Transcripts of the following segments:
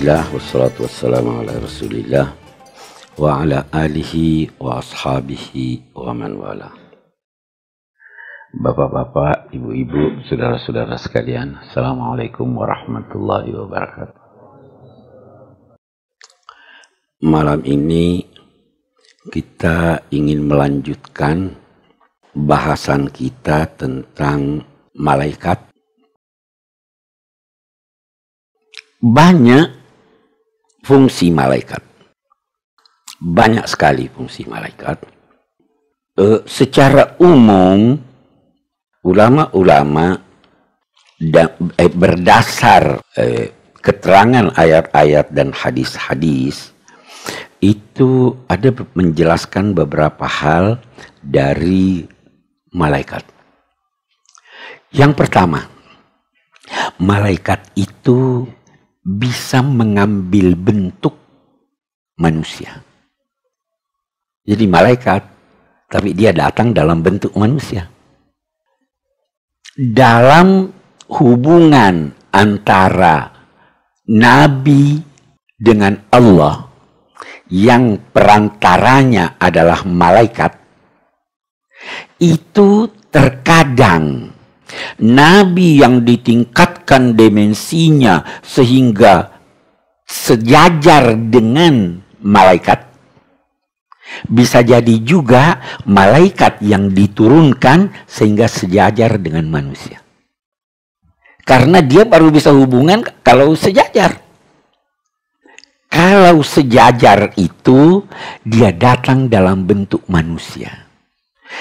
Bismillah wassalatu wassalamu ala rasulillah wa ala alihi wa ashabihi wa man wala. Bapak-bapak, ibu-ibu, saudara-saudara sekalian, assalamualaikum warahmatullahi wabarakatuh. Malam ini kita ingin melanjutkan bahasan kita tentang malaikat. Banyak fungsi malaikat. Banyak sekali fungsi malaikat. Secara umum, ulama-ulama berdasar keterangan ayat-ayat dan hadis-hadis itu ada menjelaskan beberapa hal dari malaikat. Yang pertama, malaikat itu bisa mengambil bentuk manusia. Jadi malaikat, tapi dia datang dalam bentuk manusia. Dalam hubungan antara Nabi dengan Allah, yang perantaranya adalah malaikat, itu terkadang Nabi yang ditingkatkan dimensinya sehingga sejajar dengan malaikat, bisa jadi juga malaikat yang diturunkan sehingga sejajar dengan manusia. Karena dia baru bisa hubungan kalau sejajar. Kalau sejajar itu dia datang dalam bentuk manusia.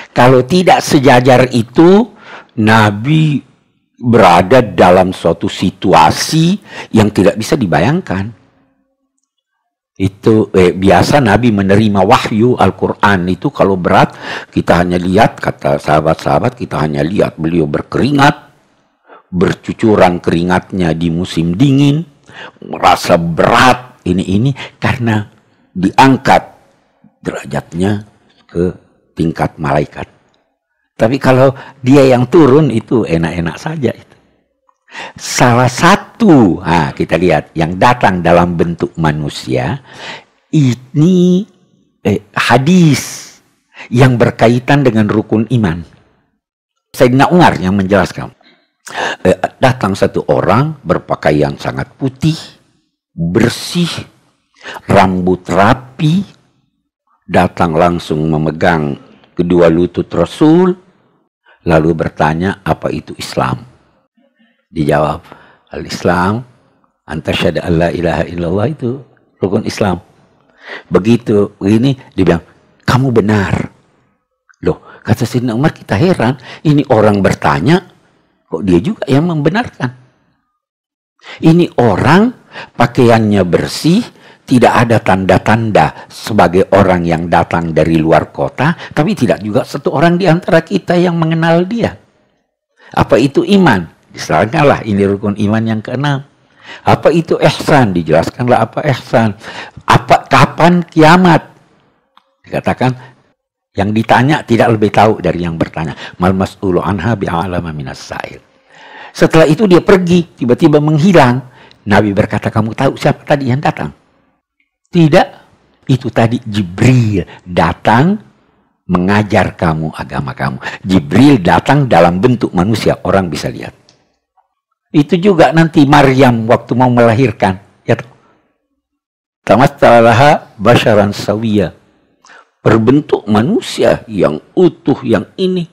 Kalau tidak sejajar itu, Nabi berada dalam suatu situasi yang tidak bisa dibayangkan. Itu biasa Nabi menerima wahyu Al-Quran itu kalau berat, kita hanya lihat, kata sahabat-sahabat, kita hanya lihat beliau berkeringat, bercucuran keringatnya di musim dingin, merasa berat ini karena diangkat derajatnya ke tingkat malaikat. Tapi kalau dia yang turun itu enak-enak saja itu. Salah satu, kita lihat yang datang dalam bentuk manusia ini hadis yang berkaitan dengan rukun iman. Sayyidina Umar yang menjelaskan. Datang satu orang berpakaian sangat putih, bersih, rambut rapi, datang langsung memegang kedua lutut Rasul. Lalu bertanya, apa itu Islam? Dijawab, al-Islam, anta syahada alla ilaha illallah, itu rukun Islam. Begitu ini, dia bilang, kamu benar. Loh, kata Sayyidina Umar, kita heran. Ini orang bertanya, kok dia juga yang membenarkan. Ini orang pakaiannya bersih, tidak ada tanda-tanda sebagai orang yang datang dari luar kota, tapi tidak juga satu orang di antara kita yang mengenal dia. Apa itu iman? Dijelaskanlah ini rukun iman yang keenam. Apa itu ihsan? Dijelaskanlah apa ihsan. Kapan kiamat? Dikatakan yang ditanya tidak lebih tahu dari yang bertanya. Mal mas'ulu anha bi'alama minas sa'il. Setelah itu dia pergi, tiba-tiba menghilang. Nabi berkata, kamu tahu siapa tadi yang datang? Tidak, itu tadi Jibril datang mengajar kamu agama kamu. Jibril datang dalam bentuk manusia, orang bisa lihat. Itu juga nanti Maryam waktu mau melahirkan, ya toh. Tamatsalaha basyaran sawiyya. Berbentuk manusia yang utuh, yang ini.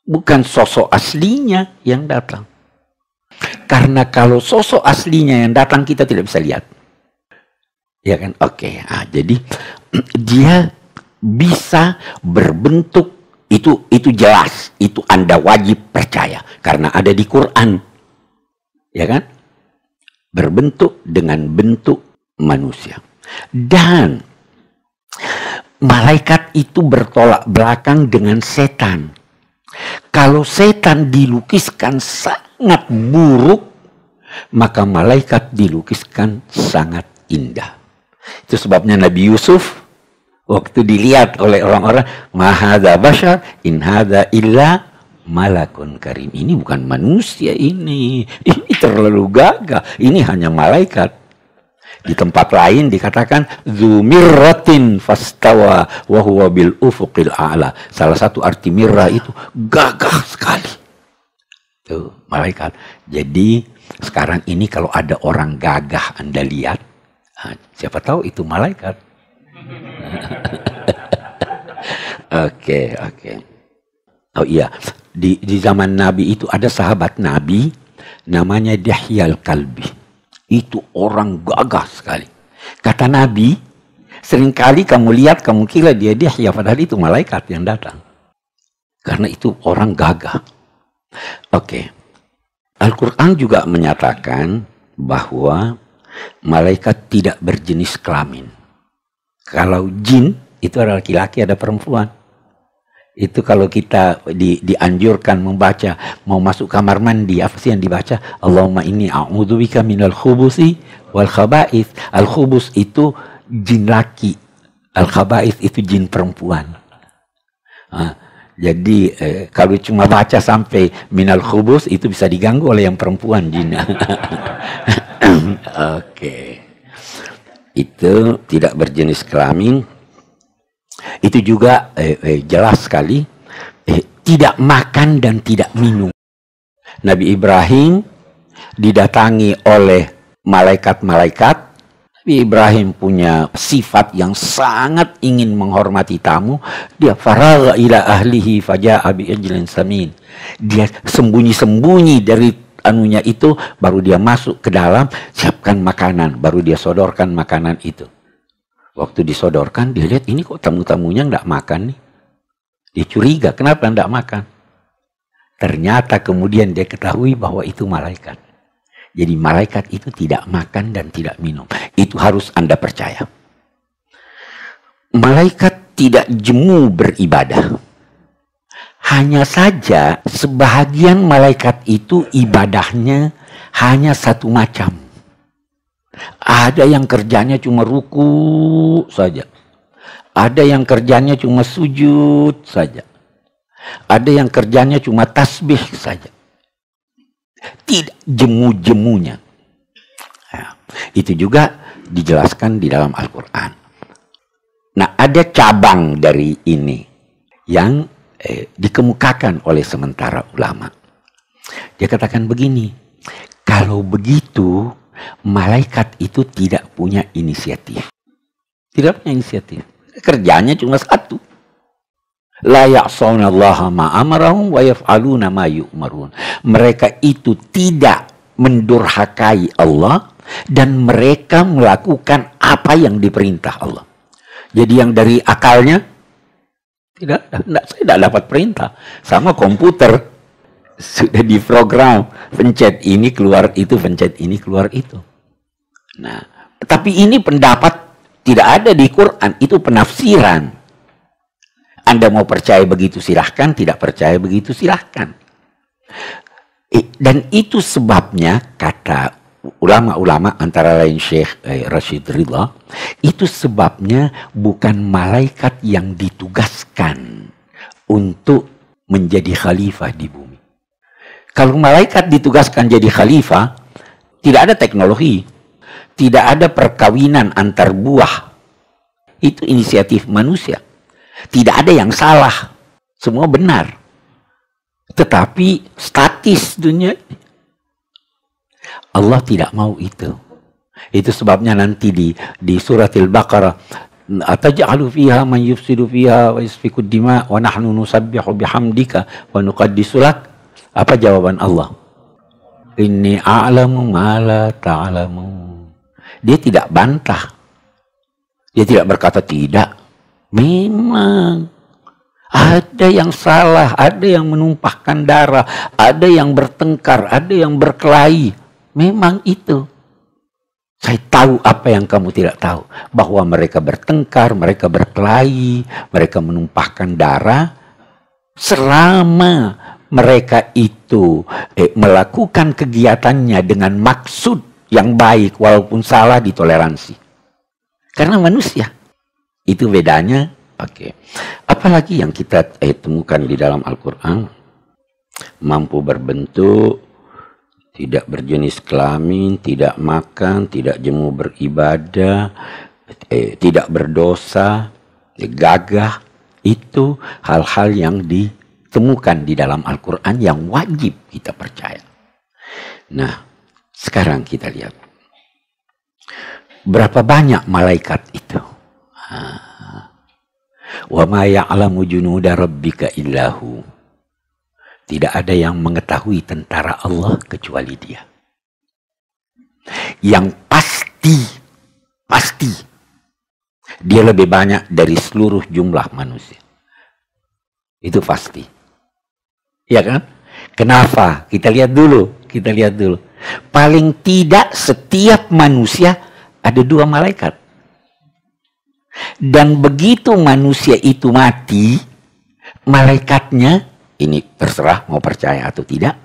Bukan sosok aslinya yang datang. Karena kalau sosok aslinya yang datang kita tidak bisa lihat. Ya kan? Oke. Jadi dia bisa berbentuk, itu jelas, itu Anda wajib percaya karena ada di Quran. Ya kan? Berbentuk dengan bentuk manusia. Dan malaikat itu bertolak belakang dengan setan. Kalau setan dilukiskan sangat buruk, maka malaikat dilukiskan sangat indah. Itu sebabnya Nabi Yusuf waktu dilihat oleh orang-orang, ma hadza bashar in hadza illa malakun karim. Ini bukan manusia ini terlalu gagah, ini hanya malaikat. Di tempat lain dikatakan zumirratin fastawa wa huwa bil ufuqil a'la. Salah satu arti mirra itu gagah sekali. Tuh, malaikat. Jadi sekarang ini kalau ada orang gagah Anda lihat, siapa tahu itu malaikat. Oke. Oh iya, di zaman Nabi itu ada sahabat Nabi namanya Dihyal Kalbi. Itu orang gagah sekali. Kata Nabi, seringkali kamu lihat, kamu kira dia Dihya, padahal itu malaikat yang datang. Karena itu orang gagah. Oke. Al-Quran juga menyatakan bahwa malaikat tidak berjenis kelamin. Kalau jin, itu ada laki-laki, ada perempuan. Itu kalau kita dianjurkan membaca, mau masuk kamar mandi, apa sih yang dibaca? Allahumma inni a'udzubika minal khubusi wal khaba'ith. Al-khubus itu jin laki, al-khaba'ith itu jin perempuan. Jadi kalau cuma baca sampai minal khubus, itu bisa diganggu oleh yang perempuan jin. Oke. Itu tidak berjenis kelamin. Itu juga jelas sekali tidak makan dan tidak minum. Nabi Ibrahim didatangi oleh malaikat-malaikat. Nabi Ibrahim punya sifat yang sangat ingin menghormati tamu. Dia faragha ila ahlihi faja'a bi ajlin samin. Dia sembunyi-sembunyi dari anunya itu, baru dia masuk ke dalam, siapkan makanan, baru dia sodorkan makanan itu. Waktu disodorkan, dia lihat ini kok tamu-tamunya nggak makan nih. Dia curiga, kenapa nggak makan? Ternyata kemudian dia ketahui bahwa itu malaikat. Jadi malaikat itu tidak makan dan tidak minum. Itu harus Anda percaya. Malaikat tidak jemu beribadah. Hanya saja sebahagian malaikat itu ibadahnya hanya satu macam. Ada yang kerjanya cuma ruku saja. Ada yang kerjanya cuma sujud saja. Ada yang kerjanya cuma tasbih saja. Tidak jemu-jemunya. Nah, itu juga dijelaskan di dalam Al-Quran. Nah, ada cabang dari ini yang dikemukakan oleh sementara ulama. Dia katakan begini, kalau begitu malaikat itu tidak punya inisiatif. Tidak punya inisiatif. Kerjanya cuma satu. La ya'sawnallaha ma'amarahum wa yaf'aluna ma yu'marun. Mereka itu tidak mendurhakai Allah dan mereka melakukan apa yang diperintah Allah. Jadi yang dari akalnya saya tidak dapat perintah. Sama komputer. Sudah diprogram, pencet ini keluar itu, pencet ini keluar itu. Nah, tapi ini pendapat tidak ada di Quran, itu penafsiran. Anda mau percaya begitu silahkan, tidak percaya begitu silahkan. Dan itu sebabnya kata ulama-ulama antara lain Syekh Rashid Ridha, itu sebabnya bukan malaikat yang ditugaskan untuk menjadi khalifah di bumi. Kalau malaikat ditugaskan jadi khalifah, tidak ada teknologi, tidak ada perkawinan antar buah. Itu inisiatif manusia. Tidak ada yang salah, semua benar. Tetapi statis dunia, Allah tidak mau itu. Itu sebabnya nanti di surat Al-Baqarah, ataj'alu fiha man yufsidu fiha wa yasfiku dima wa nahnu nusabbihu bihamdika wa nuqaddisu lak. Apa jawaban Allah? Inni a'lamu ma la ta'lamun. Dia tidak bantah. Dia tidak berkata tidak. Memang ada yang salah, ada yang menumpahkan darah, ada yang bertengkar, ada yang berkelahi. Memang itu. Saya tahu apa yang kamu tidak tahu. Bahwa mereka bertengkar, mereka berkelahi, mereka menumpahkan darah. Selama mereka itu melakukan kegiatannya dengan maksud yang baik, walaupun salah ditoleransi. Karena manusia. Itu bedanya. Oke. Apalagi yang kita temukan di dalam Al-Quran. Mampu berbentuk, tidak berjenis kelamin, tidak makan, tidak jemu beribadah, tidak berdosa, gagah. Itu hal-hal yang ditemukan di dalam Al-Quran yang wajib kita percaya. Nah, sekarang kita lihat. Berapa banyak malaikat itu? Wa ma ya'lamu junuda rabbika illahu. Tidak ada yang mengetahui tentara Allah kecuali Dia. Yang pasti Dia lebih banyak dari seluruh jumlah manusia. Itu pasti. Ya kan? Kenapa? Kita lihat dulu. Paling tidak setiap manusia ada 2 malaikat. Dan begitu manusia itu mati, malaikatnya, ini terserah mau percaya atau tidak,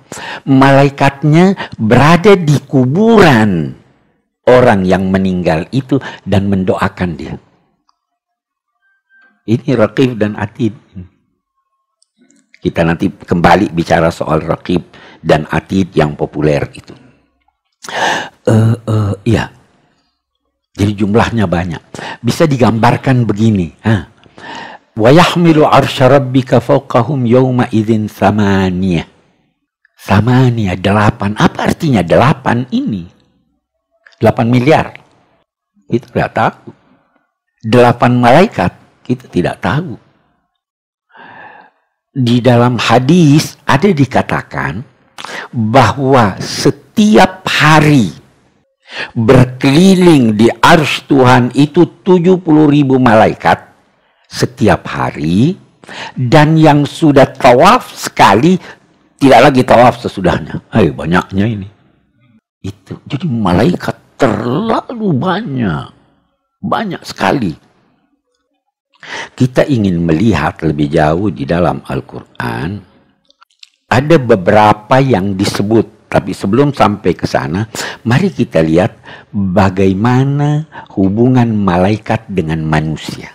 malaikatnya berada di kuburan orang yang meninggal itu dan mendoakan dia. Ini Raqib dan Atid. Kita nanti kembali bicara soal Raqib dan Atid yang populer itu. Iya. Jadi jumlahnya banyak. Bisa digambarkan begini. Wa yahmilu arsya rabbika fawqahum yawma idzin samaniyah. Samaniyah 8. Apa artinya 8 ini? 8 miliar. Itu tidak tahu. 8 malaikat. Kita tidak tahu. Di dalam hadis ada dikatakan bahwa setiap hari berkeliling di arsy Tuhan itu 70.000 malaikat setiap hari, dan yang sudah tawaf sekali tidak lagi tawaf sesudahnya. Banyaknya ini. Itu. Jadi malaikat terlalu banyak sekali. Kita ingin melihat lebih jauh di dalam Al-Quran. Ada beberapa yang disebut, tapi sebelum sampai ke sana, mari kita lihat bagaimana hubungan malaikat dengan manusia.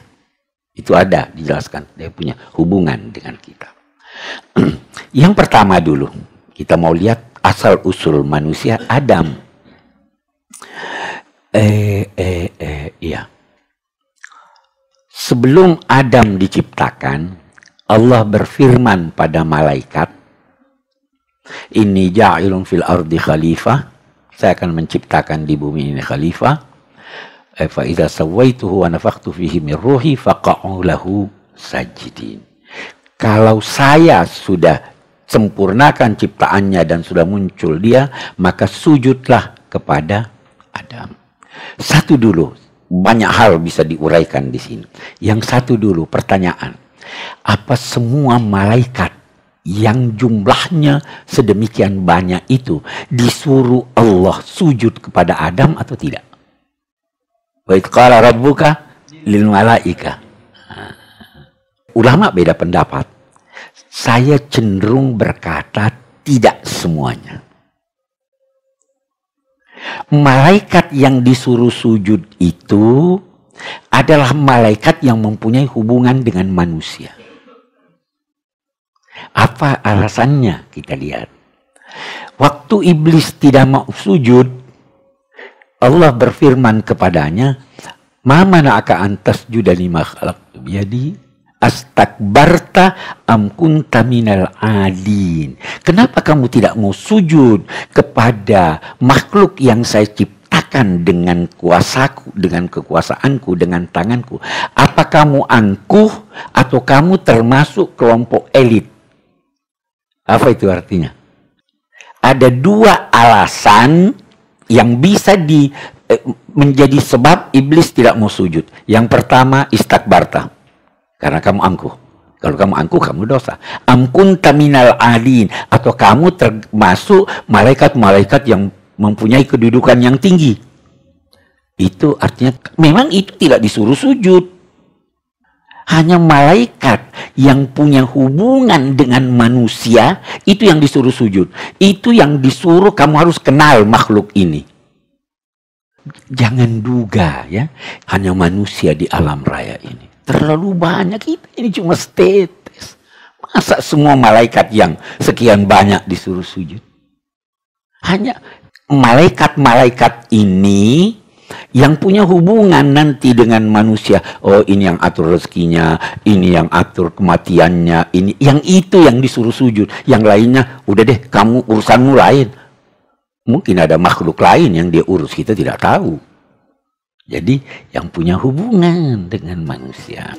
Itu ada dijelaskan, dia punya hubungan dengan kita. Yang pertama dulu, kita mau lihat asal-usul manusia Adam. Iya. Sebelum Adam diciptakan, Allah berfirman pada malaikat, "Inni ja'ilun fil ardi khalifah." Saya akan menciptakan di bumi ini khalifah. Fa idza sawaituhu wa nafakhtu fihi min ruhi faqa'u lahu sajidin. Kalau saya sudah sempurnakan ciptaannya dan sudah muncul dia, maka sujudlah kepada Adam. Satu dulu. Banyak hal bisa diuraikan di sini. Yang satu dulu, pertanyaan. Apa semua malaikat yang jumlahnya sedemikian banyak itu disuruh Allah sujud kepada Adam atau tidak? Wa idz qala rabbuka lil malaika. Ulama beda pendapat. Saya cenderung berkata tidak semuanya. Malaikat yang disuruh sujud itu adalah malaikat yang mempunyai hubungan dengan manusia. Apa alasannya? Kita lihat. Waktu iblis tidak mau sujud, Allah berfirman kepadanya, "Ma mana'aka an tasjuda lima khalaqtu biyadi? Astakbarta am kunta minal alin." Kenapa kamu tidak mau sujud kepada makhluk yang saya ciptakan dengan kuasaku, dengan kekuasaanku, dengan tanganku? Apa kamu angkuh atau kamu termasuk kelompok elit? Apa itu artinya? Ada 2 alasan yang bisa menjadi sebab iblis tidak mau sujud. Yang pertama, istakbarta. Karena kamu angkuh. Kalau kamu angkuh, kamu dosa. Am kunta minal alin. Atau kamu termasuk malaikat-malaikat yang mempunyai kedudukan yang tinggi. Itu artinya, memang itu tidak disuruh sujud. Hanya malaikat yang punya hubungan dengan manusia, itu yang disuruh sujud. Itu yang disuruh kamu harus kenal makhluk ini. Jangan duga ya, hanya manusia di alam raya ini. Terlalu banyak, kita ini cuma status. Masa semua malaikat yang sekian banyak disuruh sujud? Hanya malaikat-malaikat ini yang punya hubungan nanti dengan manusia. Oh, ini yang atur rezekinya, ini yang atur kematiannya, ini yang itu yang disuruh sujud. Yang lainnya, udah deh kamu urusanmu lain. Mungkin ada makhluk lain yang dia urus, kita tidak tahu. Jadi yang punya hubungan dengan manusia.